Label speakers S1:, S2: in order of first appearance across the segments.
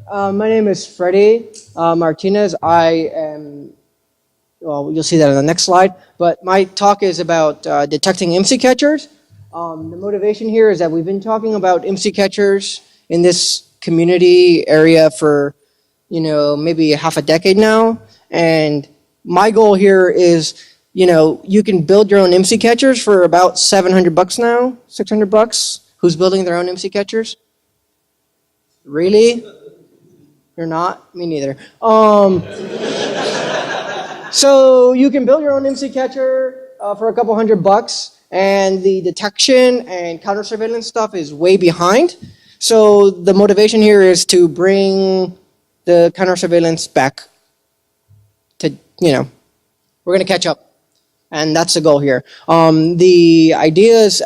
S1: My name is Freddie Martinez. I am, well, you'll see that on the next slide, but my talk is about detecting IMSI catchers. The motivation here is that we've been talking about IMSI catchers in this community area for, maybe half a decade now, and my goal here is, you can build your own IMSI catchers for about $700 now, $600. Who's building their own IMSI catchers? Really? You're not? Me neither. So you can build your own IMSI catcher for a couple $100, and the detection and counter surveillance stuff is way behind. So the motivation here is to bring the counter surveillance back to, we're going to catch up. And that's the goal here. The idea is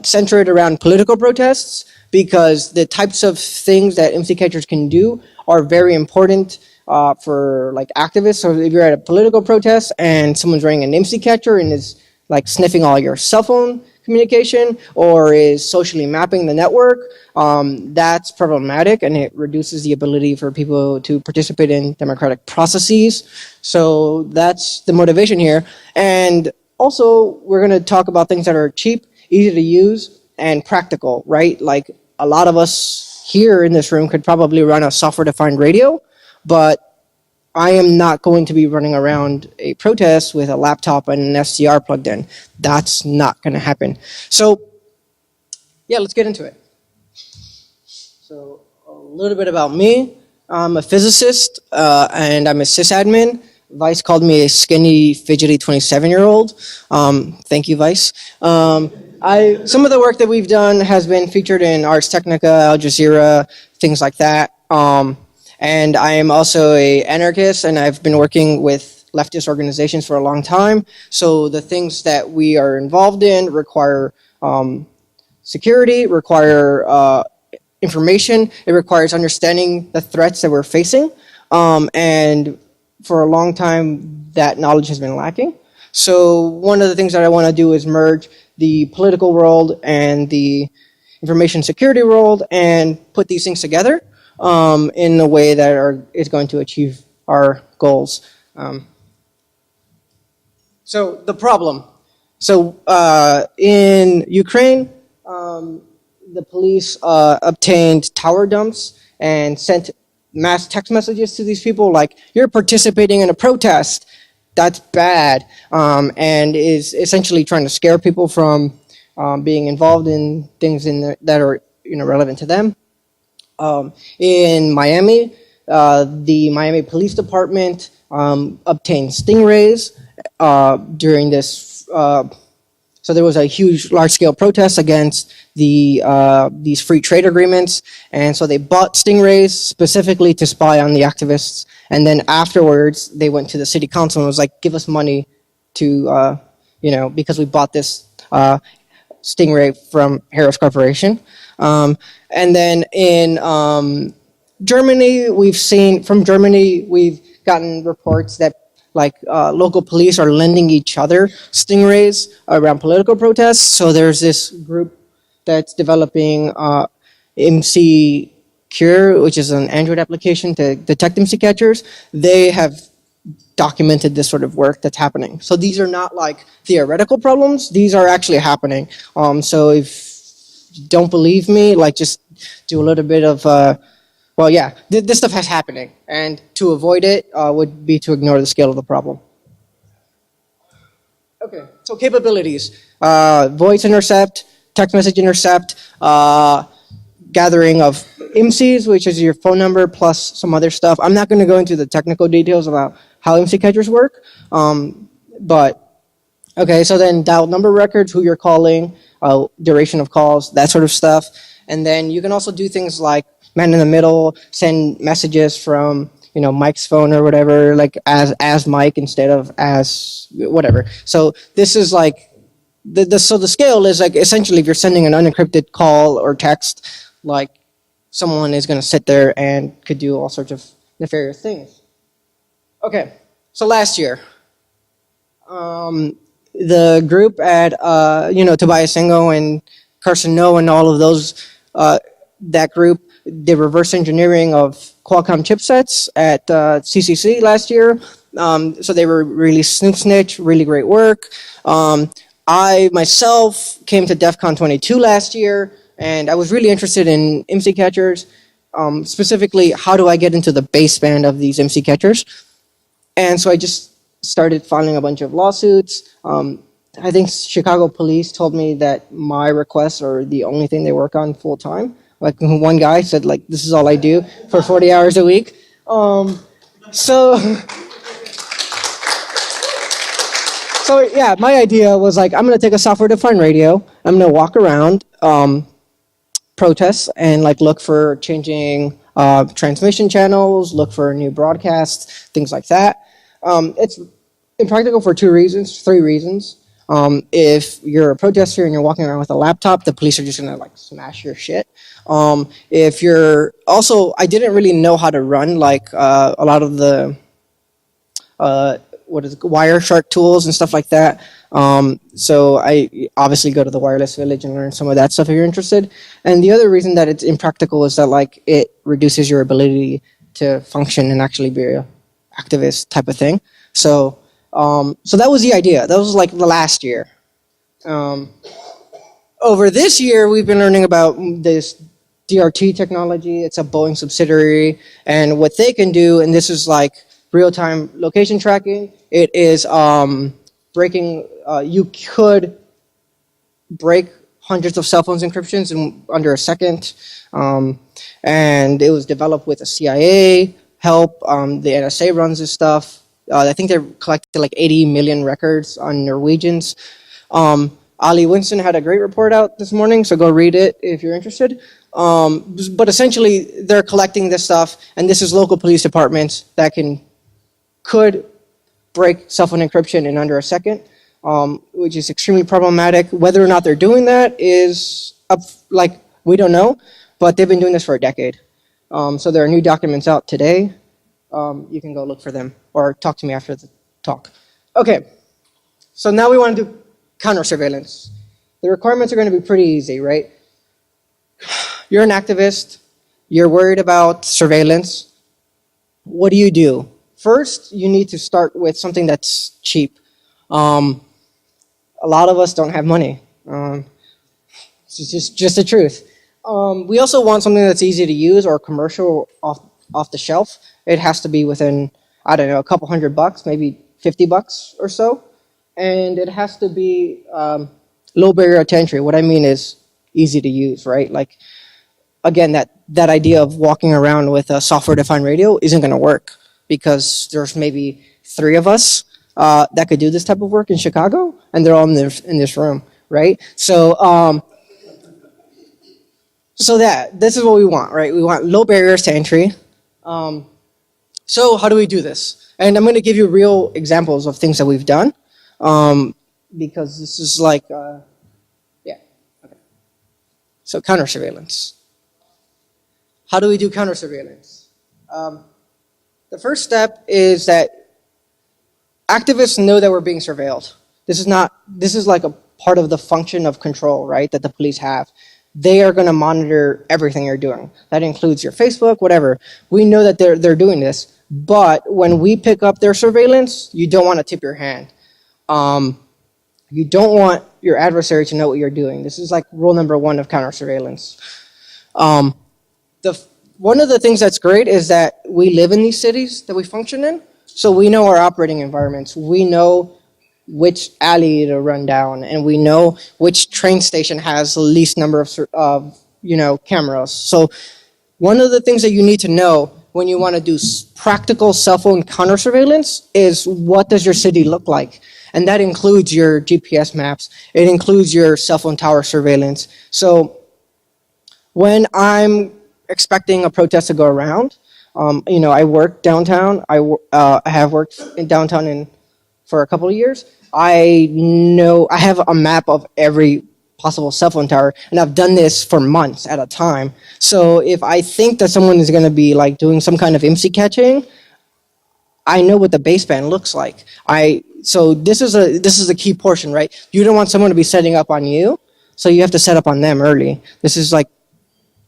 S1: centered around political protests, because the types of things that IMSI catchers can do are very important for like activists. So if you're at a political protest and someone's wearing an IMSI catcher and is like sniffing all your cell phone communication or is socially mapping the network, that's problematic, and it reduces the ability for people to participate in democratic processes. So that's the motivation here. And also, we're going to talk about things that are cheap, easy to use, and practical, right? Like a lot of us here in this room could probably run a software-defined radio, but I am not going to be running around a protest with a laptop and an SDR plugged in. That's not going to happen. So, yeah, let's get into it. So, a little bit about me. I'm a physicist, and I'm a sysadmin. Vice called me a skinny, fidgety 27-year-old. Thank you, Vice. Some of the work that we've done has been featured in Ars Technica, Al Jazeera, things like that. And I am also an anarchist, and I've been working with leftist organizations for a long time. So the things that we are involved in require security, require information. It requires understanding the threats that we're facing. And for a long time, that knowledge has been lacking. So one of the things that I want to do is merge the political world and the information security world and put these things together in a way that is going to achieve our goals. So the problem. So in Ukraine, the police obtained tower dumps and sent mass text messages to these people like, you're participating in a protest. That's bad, and is essentially trying to scare people from being involved in things that are relevant to them. In Miami, the Miami Police Department obtained Stingrays during this. So there was a huge, large-scale protest against these free trade agreements, and so they bought Stingrays specifically to spy on the activists. And then afterwards, they went to the city council and was like, "Give us money to, because we bought this Stingray from Harris Corporation." And then in Germany, we've gotten reports that local police are lending each other Stingrays around political protests. So there's this group that's developing IMSI Cure, which is an Android application to detect IMSI catchers. They have documented this sort of work that's happening. So these are not like theoretical problems. These are actually happening. So if you don't believe me, just do a little bit of, this stuff is happening. And to avoid it would be to ignore the scale of the problem. Okay, so capabilities. Voice intercept, text message intercept, gathering of IMSIs, which is your phone number plus some other stuff. I'm not going to go into the technical details about how IMSI catchers work, but okay, so then dial number records, who you're calling, duration of calls, that sort of stuff. And then you can also do things like man in the middle, send messages from Mike's phone or whatever, like as Mike instead of as whatever. So this is like so the scale is like essentially if you're sending an unencrypted call or text, like someone is going to sit there and could do all sorts of nefarious things. Okay, so last year, the group at Tobias Singo and Carson No and all of those, that group the reverse engineering of Qualcomm chipsets at CCC last year. So they were really Snoop Snitch, really great work. I myself came to DEF CON 22 last year, and I was really interested in MC catchers. Specifically, how do I get into the baseband of these MC catchers? And so I just started filing a bunch of lawsuits. I think Chicago police told me that my requests are the only thing they work on full time. Like one guy said, like, this is all I do for 40 hours a week. So yeah, my idea was like, I'm gonna take a software-defined radio. I'm gonna walk around, protests, and like look for changing transmission channels, look for new broadcasts, things like that. It's impractical for three reasons. If you're a protester and you're walking around with a laptop, the police are just gonna like smash your shit. If you're also, I didn't really know how to run like a lot of the Wireshark tools and stuff like that. So I obviously go to the Wireless Village and learn some of that stuff if you're interested. And the other reason that it's impractical is that like it reduces your ability to function and actually be an activist type of thing. So that was the idea. That was like the last year. Over this year, we've been learning about this DRT technology. It's a Boeing subsidiary, and what they can do, and this is like real-time location tracking. It is breaking, you could break hundreds of cell phones encryptions in under a second. And it was developed with the CIA help. The NSA runs this stuff. I think they're collected like 80 million records on Norwegians. Ali Winston had a great report out this morning, so go read it if you're interested. But essentially, they're collecting this stuff, and this is local police departments that could break cell phone encryption in under a second, which is extremely problematic. Whether or not they're doing that is we don't know, but they've been doing this for a decade. So there are new documents out today. You can go look for them or talk to me after the talk. Okay, so now we want to do counter surveillance. The requirements are going to be pretty easy, right? You're an activist. You're worried about surveillance. What do? First, you need to start with something that's cheap. A lot of us don't have money. It's just the truth. We also want something that's easy to use or commercial off the shelf. It has to be within, I don't know, a couple $100, maybe $50 or so. And it has to be low barrier to entry. What I mean is easy to use, right? Like, again, that idea of walking around with a software-defined radio isn't going to work because there's maybe 3 of us that could do this type of work in Chicago, and they're all in this room, right? So, this is what we want, right? We want low barriers to entry. So how do we do this? And I'm going to give you real examples of things that we've done, because this is like, yeah, okay. So counter surveillance. How do we do counter surveillance? The first step is that activists know that we're being surveilled. This is like a part of the function of control, right, that the police have. They are going to monitor everything you're doing. That includes your Facebook, whatever. We know that they're doing this, but when we pick up their surveillance, you don't want to tip your hand. You don't want your adversary to know what you're doing. This is like rule number 1 of counter surveillance. One of the things that's great is that we live in these cities that we function in, so we know our operating environments. We know which alley to run down, and we know which train station has the least number of cameras. So one of the things that you need to know when you want to do practical cell phone counter surveillance is, what does your city look like? And that includes your GPS maps. It includes your cell phone tower surveillance. So when I'm expecting a protest to go around, I work downtown. I have worked in downtown for a couple of years. I have a map of every possible cell phone tower, and I've done this for months at a time. So if I think that someone is going to be like doing some kind of MC catching, I know what the baseband looks like. So this is a key portion, right? You don't want someone to be setting up on you, so you have to set up on them early. This is like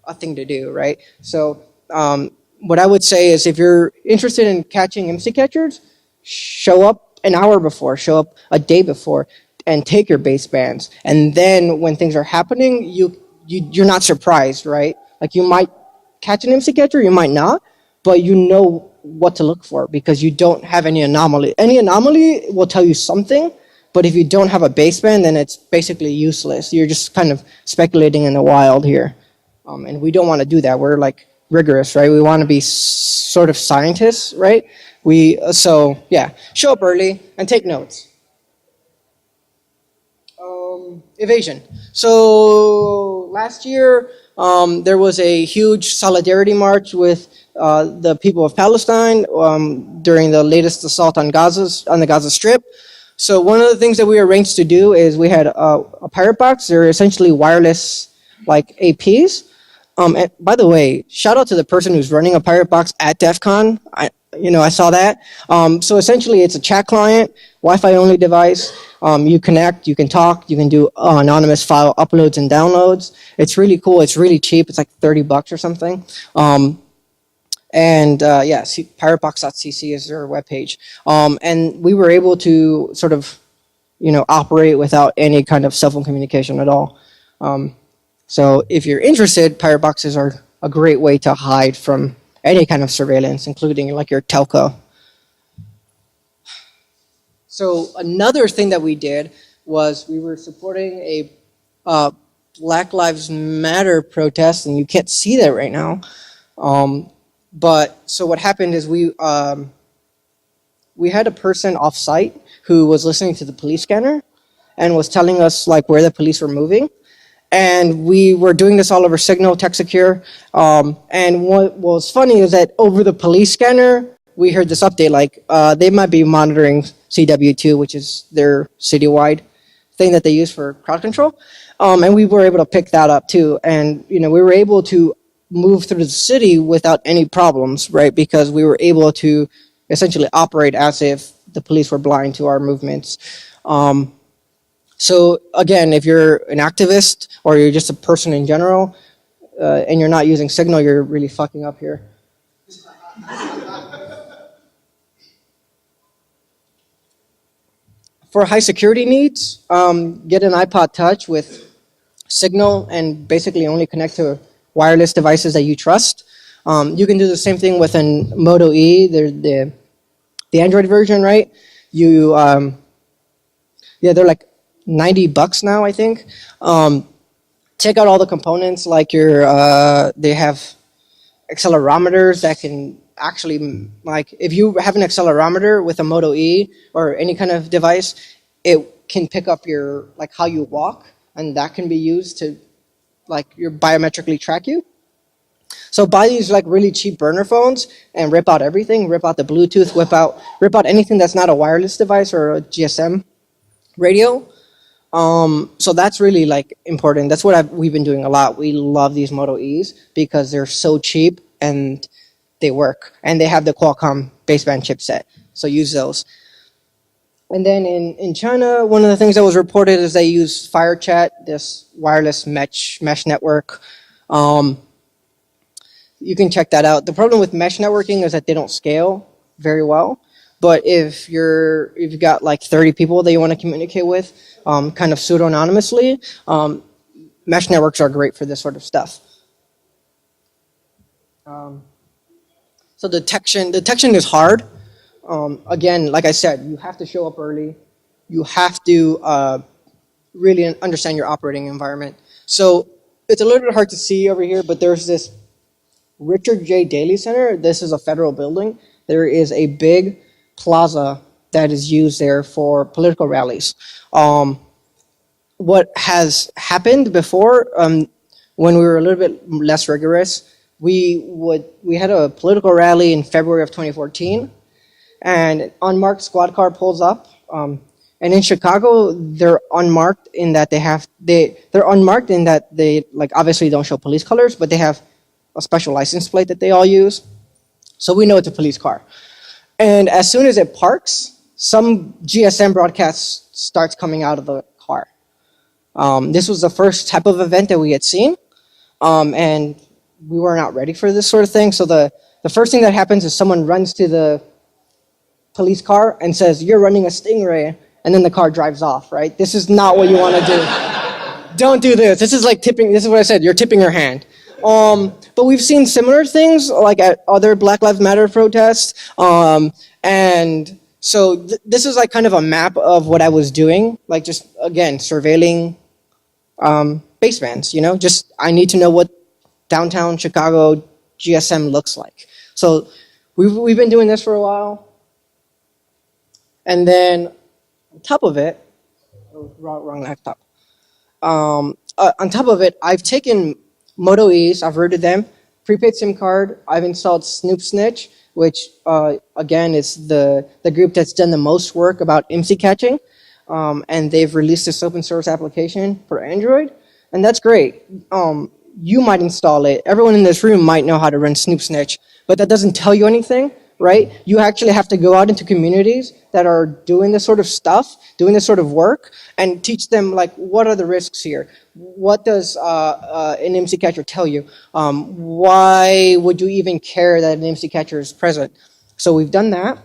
S1: a thing to do, right? So what I would say is if you're interested in catching MC catchers, show up an hour before, show up a day before, and take your basebands. And then when things are happening, you're not surprised, right? Like you might catch an MC catcher, you might not, but you know what to look for because you don't have any anomaly. Any anomaly will tell you something, but if you don't have a baseband, then it's basically useless. You're just kind of speculating in the wild here. And we don't want to do that. We're like rigorous, right? We want to be sort of scientists, right? So yeah, show up early and take notes. Evasion. So last year, there was a huge solidarity march with the people of Palestine during the latest assault on the Gaza Strip. So one of the things that we arranged to do is we had a pirate box. They're essentially wireless, like APs. And by the way, shout out to the person who's running a pirate box at DEF CON. I saw that. So essentially, it's a chat client, Wi-Fi only device. You connect, you can talk, you can do anonymous file uploads and downloads. It's really cool. It's really cheap. It's like $30 or something. Piratebox.cc is their webpage. And we were able to sort of, operate without any kind of cell phone communication at all. So if you're interested, pirate boxes are a great way to hide from any kind of surveillance, including like your telco. So another thing that we did was we were supporting a Black Lives Matter protest, and you can't see that right now. But so what happened is we had a person off site who was listening to the police scanner and was telling us like where the police were moving. And we were doing this all over Signal, TechSecure. And what was funny is that over the police scanner, we heard this update, like they might be monitoring CW2, which is their citywide thing that they use for crowd control. And we were able to pick that up too. And we were able to move through the city without any problems, right? Because we were able to essentially operate as if the police were blind to our movements. So again, if you're an activist or you're just a person in general and you're not using Signal, you're really fucking up here. For high security needs, get an iPod Touch with Signal and basically only connect to wireless devices that you trust. You can do the same thing with an Moto E, the Android version, right? They're like $90 now, I think. Check out all the components, like they have accelerometers that can actually, like if you have an accelerometer with a Moto E or any kind of device, it can pick up your, like how you walk, and that can be used to biometrically track you. So buy these like really cheap burner phones and rip out everything, rip out the Bluetooth, rip out anything that's not a wireless device or a GSM radio. So that's really like important. That's what we've been doing a lot. We love these Moto E's because they're so cheap and they work. And they have the Qualcomm baseband chipset. So use those. And then in China, one of the things that was reported is they use FireChat, this wireless mesh network. You can check that out. The problem with mesh networking is that they don't scale very well. But if you've got like 30 people that you want to communicate with, kind of pseudo-anonymously, mesh networks are great for this sort of stuff. So detection is hard. Again, like I said, you have to show up early. You have to really understand your operating environment. So it's a little bit hard to see over here, but there's this Richard J. Daley Center. This is a federal building. There is a big plaza that is used there for political rallies. What has happened before, when we were a little bit less rigorous, we had a political rally in February of 2014, and an unmarked squad car pulls up. And in Chicago, they're unmarked in that they're unmarked in that they like obviously don't show police colors, but they have a special license plate that they all use. So we know it's a police car. And as soon as it parks, some GSM broadcast starts coming out of the car. This was the first type of event that we had seen. And we were not ready for this sort of thing. So the first thing that happens is someone runs to the police car and says, "You're running a Stingray," and then the car drives off, right? This is not what you want to do. Don't do this. This is like tipping. This is what I said. You're tipping your hand. But we've seen similar things like at other Black Lives Matter protests. And so this is like kind of a map of what I was doing, like just, again, surveilling basebands, you know? Just, I need to know what downtown Chicago GSM looks like. So we've been doing this for a while. And then on top of it, wrong laptop. On top of it, I've taken Moto E's, I've routed them, prepaid SIM card, I've installed Snoop Snitch, which again is the group that's done the most work about IMSI catching, and they've released this open source application for Android, and that's great. You might install it, everyone in this room might know how to run Snoop Snitch, but that doesn't tell you anything, right? You actually have to go out into communities that are doing this sort of stuff, doing this sort of work, and teach them, like, what are the risks here? What does an IMSI catcher tell you? Why would you even care that an IMSI catcher is present? So we've done that.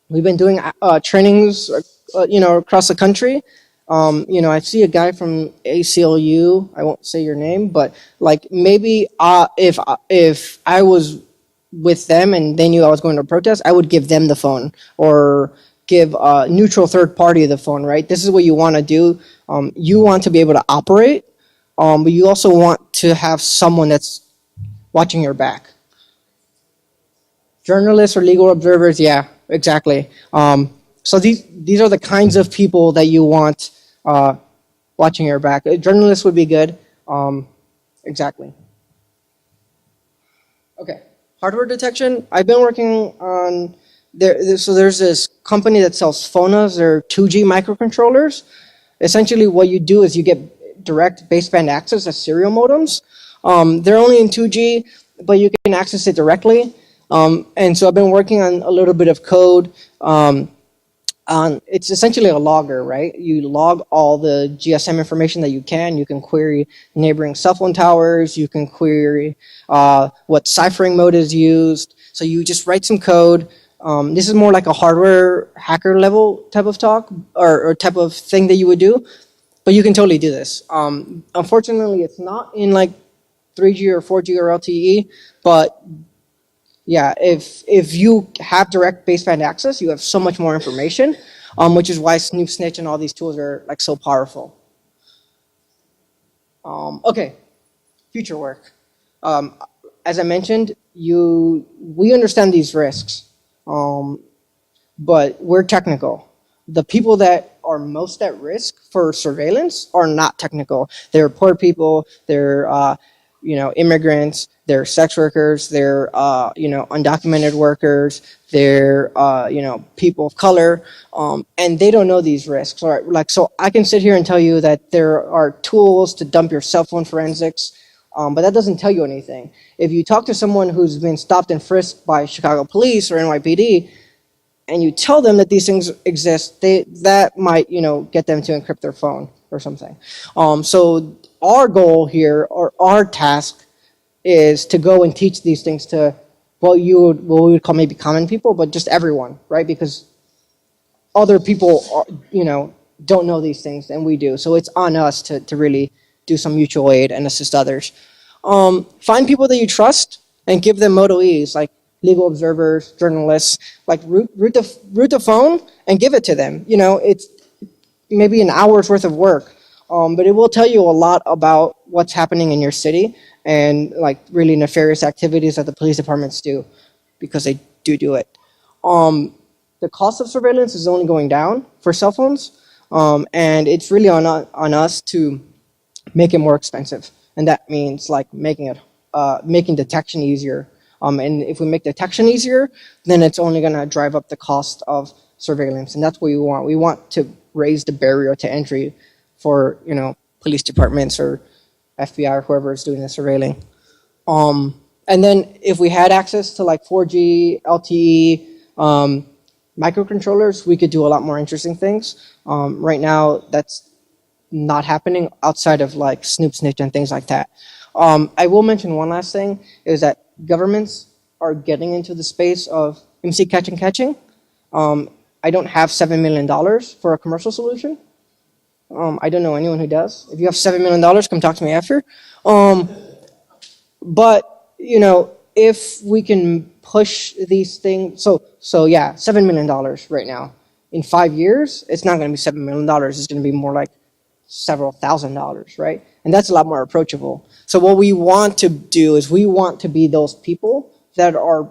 S1: We've been doing trainings, across the country. I see a guy from ACLU. I won't say your name, but like maybe if I was with them and they knew I was going to a protest, I would give them the phone or give a neutral third party the phone, right? This is what you want to do. You want to be able to operate, but you also want to have someone that's watching your back. Journalists or legal observers, yeah, exactly. So these are the kinds of people that you want watching your back. Journalists would be good. Exactly. Okay. Hardware detection, I've been working on, so there's this company that sells phonas, they're 2G microcontrollers. Essentially what you do is you get direct baseband access as serial modems. They're only in 2G, but you can access it directly. And so I've been working on a little bit of code. It's essentially a logger, right? You log all the GSM information that you can. You can query neighboring cell phone towers. You can query what ciphering mode is used. So you just write some code. This is more like a hardware hacker level type of talk or type of thing that you would do. But you can totally do this. Unfortunately, it's not in like 3G or 4G or LTE, but yeah, if you have direct baseband access, you have so much more information, which is why Snoop Snitch and all these tools are like so powerful. Okay, future work. As I mentioned, we understand these risks, but we're technical. The people that are most at risk for surveillance are not technical. They're poor people. They're immigrants. They're sex workers, they're, undocumented workers, they're, people of color, and they don't know these risks. All right, so I can sit here and tell you that there are tools to dump your cell phone forensics, but that doesn't tell you anything. If you talk to someone who's been stopped and frisked by Chicago police or NYPD, and you tell them that these things exist, that might, get them to encrypt their phone or something. So our goal here, or our task, is to go and teach these things to what we would call maybe common people, but just everyone, right? Because other people, don't know these things and we do. So it's on us to really do some mutual aid and assist others. Find people that you trust and give them Moto E's, like legal observers, journalists, like root the phone and give it to them. It's maybe an hour's worth of work, but it will tell you a lot about what's happening in your city and like really nefarious activities that the police departments do, because they do it. The cost of surveillance is only going down for cell phones, and it's really on us to make it more expensive, and that means like making detection easier. And if we make detection easier, then it's only going to drive up the cost of surveillance, and that's what we want. We want to raise the barrier to entry for police departments or FBI or whoever is doing the surveilling. And then if we had access to like 4G, LTE, microcontrollers, we could do a lot more interesting things. Right now, that's not happening outside of like Snoop Snitch and things like that. I will mention one last thing, is that governments are getting into the space of MC catching. I don't have $7 million for a commercial solution. I don't know anyone who does. If you have $7 million, come talk to me after. But, if we can push these things, so yeah, $7 million right now. In 5 years, it's not going to be $7 million. It's going to be more like several $1,000s, right? And that's a lot more approachable. So what we want to do is we want to be those people that are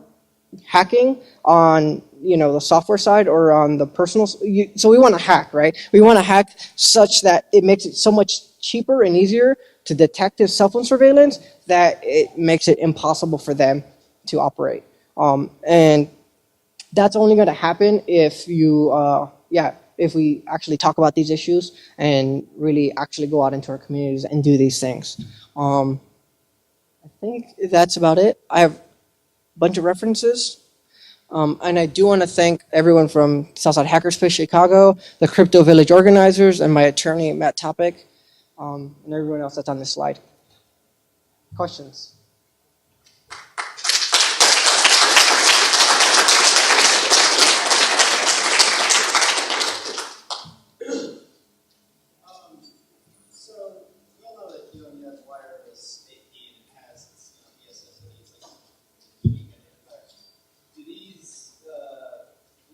S1: hacking on the software side or on the personal. So we want to hack, right? We want to hack such that it makes it so much cheaper and easier to detect this cell phone surveillance that it makes it impossible for them to operate. And that's only going to happen if if we actually talk about these issues and really actually go out into our communities and do these things. I think that's about it. I have a bunch of references. And I do want to thank everyone from Southside Hackerspace Chicago, the Crypto Village organizers, and my attorney, Matt Topic, and everyone else that's on this slide. Questions?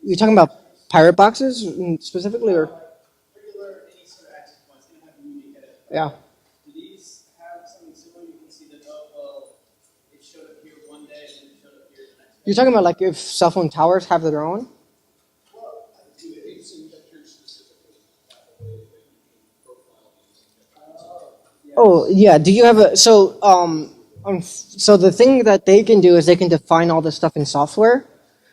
S1: You're talking about pirate boxes specifically, or?
S2: Regular, any sort of access points, they don't have a unique edit.
S1: Yeah.
S2: Do these have something similar? You can see that, oh, well, it showed up here one day, and it showed up here the next day.
S1: You're talking about like if cell phone towers have their own?
S2: Well, do the instant catchers specifically have a way that you can profile these?
S1: Oh, yeah. Do you have a, so the thing that they can do is they can define all this stuff in software.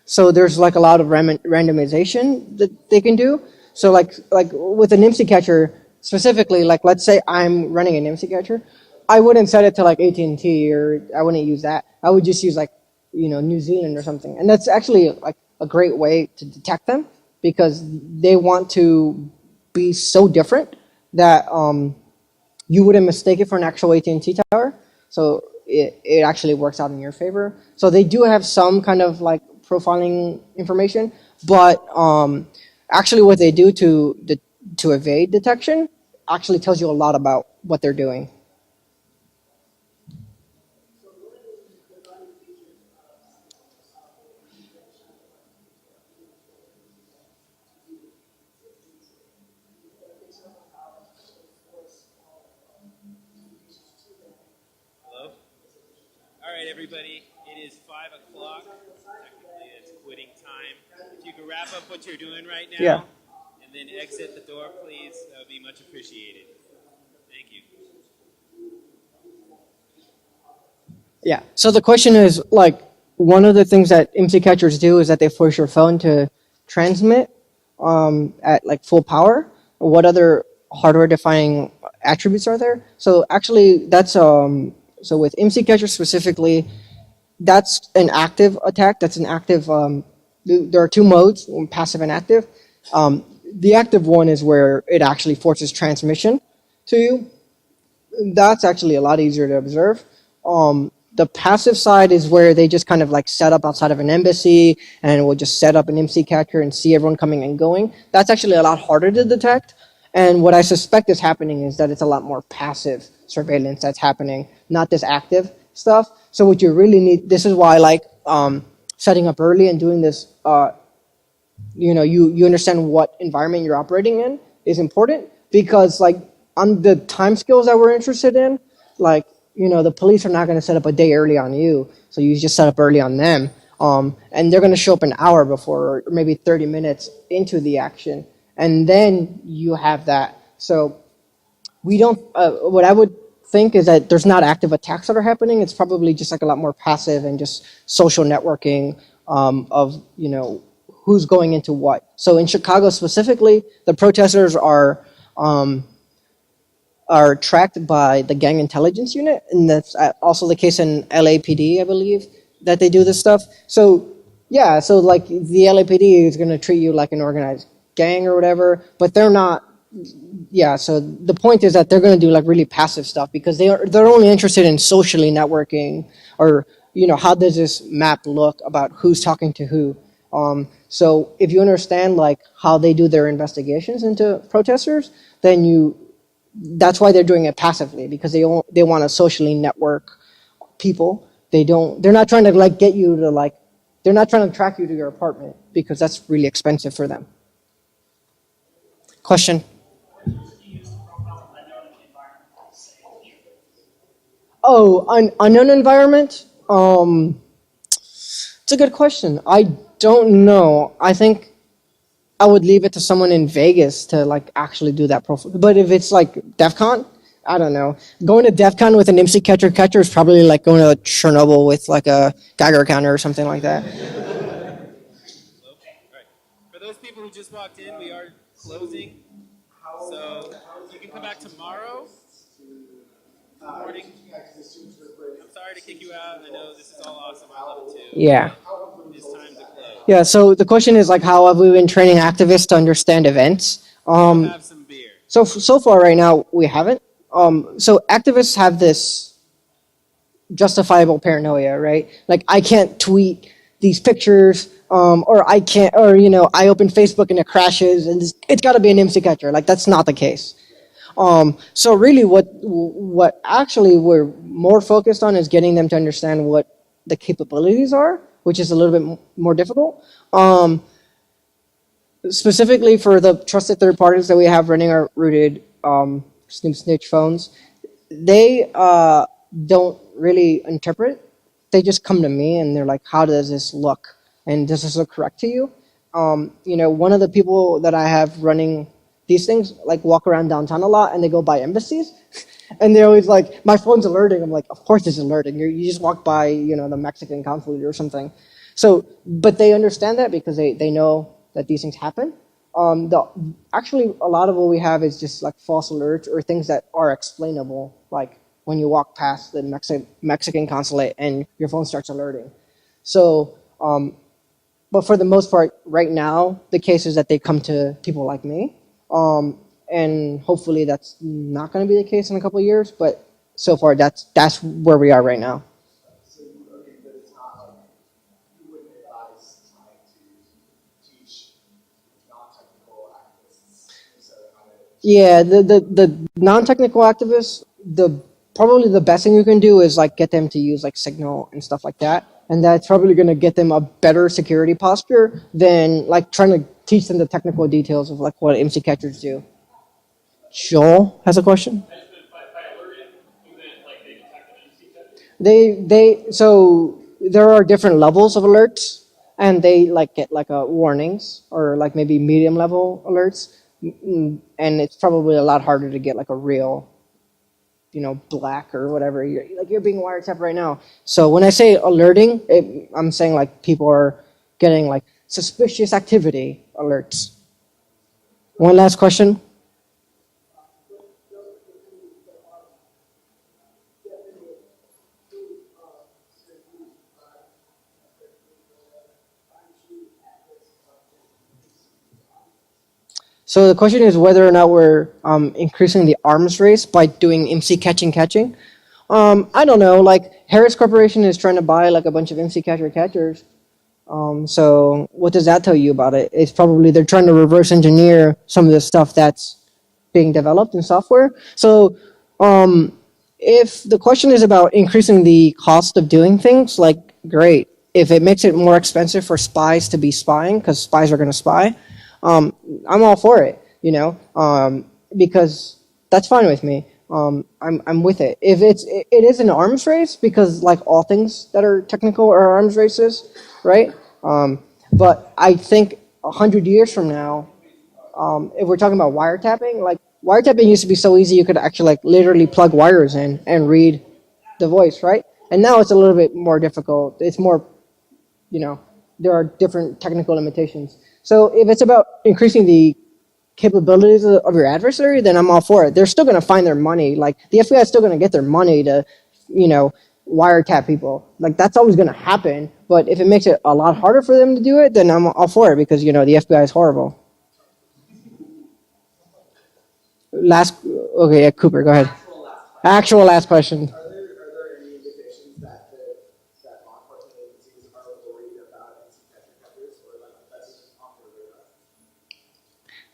S1: So there's like a lot of randomization that they can do. So like with an IMSI catcher specifically, like let's say I'm running an IMSI catcher, I wouldn't set it to like AT&T, or I wouldn't use that. I would just use like New Zealand or something. And that's actually like a great way to detect them, because they want to be so different that you wouldn't mistake it for an actual AT&T tower. So it actually works out in your favor. So they do have some kind of like profiling information, but actually what they do to evade detection actually tells you a lot about what they're doing.
S3: Hello? All right, everybody. It is 5 o'clock. Technically, it's quitting time. If you could wrap up what you're doing right now,
S1: Yeah.
S3: and then exit the door, please, that would be much appreciated. Thank you.
S1: Yeah. So the question is, like, one of the things that MC catchers do is that they force your phone to transmit at like full power. What other hardware defining attributes are there? So actually, that's so with MC catcher specifically, that's an active attack. That's an active. There are two modes: passive and active. The active one is where it actually forces transmission to you. That's actually a lot easier to observe. The passive side is where they just kind of like set up outside of an embassy and will just set up an MC catcher and see everyone coming and going. That's actually a lot harder to detect. And what I suspect is happening is that it's a lot more passive surveillance that's happening, not this active stuff. So what you really need, this is why I like setting up early and doing this, you understand what environment you're operating in is important, because like on the time scales that we're interested in, like, the police are not going to set up a day early on you, so you just set up early on them. And they're going to show up an hour before, or maybe 30 minutes into the action, and then you have that. So we don't, what I would think is that there's not active attacks that are happening. It's probably just like a lot more passive and just social networking of, who's going into what. So in Chicago specifically, the protesters are tracked by the gang intelligence unit, and that's also the case in LAPD, I believe, that they do this stuff. So like the LAPD is going to treat you like an organized gang or whatever, but they're not yeah, so the point is that they're going to do like really passive stuff because they're only interested in socially networking, or how does this map look about who's talking to who. So if you understand like how they do their investigations into protesters, then that's why they're doing it passively, because they want to socially network people. They're not trying to like get you to like, they're not trying to track you to your apartment because that's really expensive for them. Question. Oh, unknown environment? It's a good question. I don't know. I think I would leave it to someone in Vegas to like actually do that profile. But if it's like DEF CON, I don't know. Going to DEF CON with an MC catcher is probably like going to Chernobyl with like a Geiger counter or something like that.
S3: Right. For those people who just walked in, we are closing. So you can come back tomorrow morning. I'm sorry to kick you out. I know this is all awesome. I love it too.
S1: Yeah.
S3: It's time to close.
S1: Yeah, so the question is like, how have we been training activists to understand events?
S3: Have some beer.
S1: So far right now, we haven't. So activists have this justifiable paranoia, right? Like, I can't tweet these pictures, or I can't, or, I open Facebook and it crashes, and it's got to be an MC catcher. Like, that's not the case. So really what actually we're more focused on is getting them to understand what the capabilities are, which is a little bit more difficult. Specifically for the trusted third parties that we have running our rooted Snoop Snitch phones, they don't really interpret. They just come to me and they're like, how does this look? And does this look correct to you? One of the people that I have running these things like walk around downtown a lot and they go by embassies. And they're always like, my phone's alerting. I'm like, of course it's alerting. You just walk by, the Mexican consulate or something. So, but they understand that because they know that these things happen. Actually, a lot of what we have is just like false alerts or things that are explainable, like when you walk past the Mexican consulate and your phone starts alerting. So, but for the most part, right now, the case is that they come to people like me. And hopefully that's not going to be the case in a couple of years, but so far that's where we are right now.
S2: So, okay, but it's not like you wouldn't advise trying to teach non-technical activists how to.
S1: Yeah, the non-technical activists, probably the best thing you can do is like get them to use like Signal and stuff like that, and that's probably going to get them a better security posture than like trying to teach them the technical details of like what MC catchers do. Joel has a question. So there are different levels of alerts, and they like get like warnings or like maybe medium level alerts, and it's probably a lot harder to get like a real, black or whatever. You're being wiretapped right now. So when I say alerting, I'm saying like people are getting like suspicious activity alerts. One last question. So the question is whether or not we're increasing the arms race by doing MC catching. I don't know. Like Harris Corporation is trying to buy like a bunch of MC catchers. So what does that tell you about it? It's probably they're trying to reverse engineer some of the stuff that's being developed in software. So if the question is about increasing the cost of doing things, like great. If it makes it more expensive for spies to be spying, because spies are going to spy, I'm all for it, because that's fine with me. I'm with it. If it is an arms race, because like all things that are technical are arms races, right? But I think 100 years from now, if we're talking about wiretapping, like wiretapping used to be so easy you could actually like literally plug wires in and read the voice, right? And now it's a little bit more difficult. It's more, there are different technical limitations. So if it's about increasing the capabilities of your adversary, then I'm all for it. They're still going to find their money. Like the FBI is still going to get their money to, wiretap people. Like that's always going to happen. But if it makes it a lot harder for them to do it, then I'm all for it because, the FBI is horrible. Okay, yeah, Cooper, go ahead. Actual last question.
S2: Are there any indications that that law enforcement agencies are worried about MC catcher catchers, or like that's just off their radar?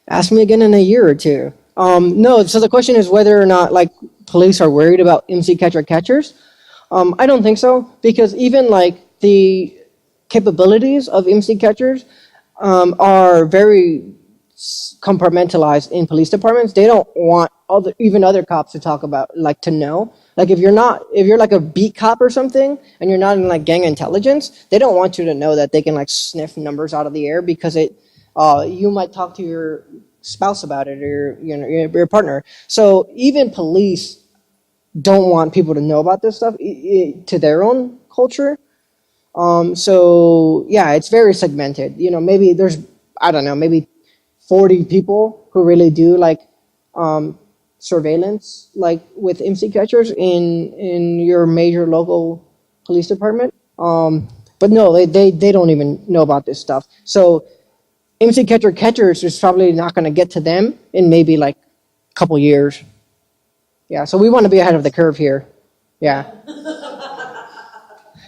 S1: Ask me again in a year or two. No, so the question is whether or not like police are worried about MC catcher catchers. I don't think so, because even like the capabilities of MC catchers are very compartmentalized in police departments. They don't want other cops to talk about, like, to know. Like if you're like a beat cop or something and you're not in like gang intelligence, they don't want you to know that they can like sniff numbers out of the air, because you might talk to your spouse about it, or your partner. So even police don't want people to know about this stuff to their own culture. So yeah, it's very segmented. Maybe there's, I don't know, maybe 40 people who really do like surveillance, like with MC catchers in your major local police department. But no, they don't even know about this stuff. So MC catchers is probably not going to get to them in maybe like a couple years. Yeah, so we want to be ahead of the curve here. Yeah.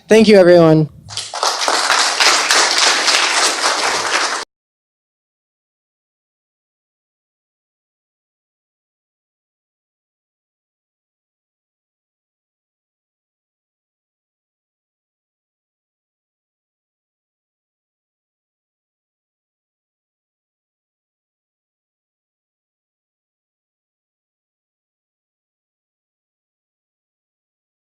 S1: Thank you, everyone.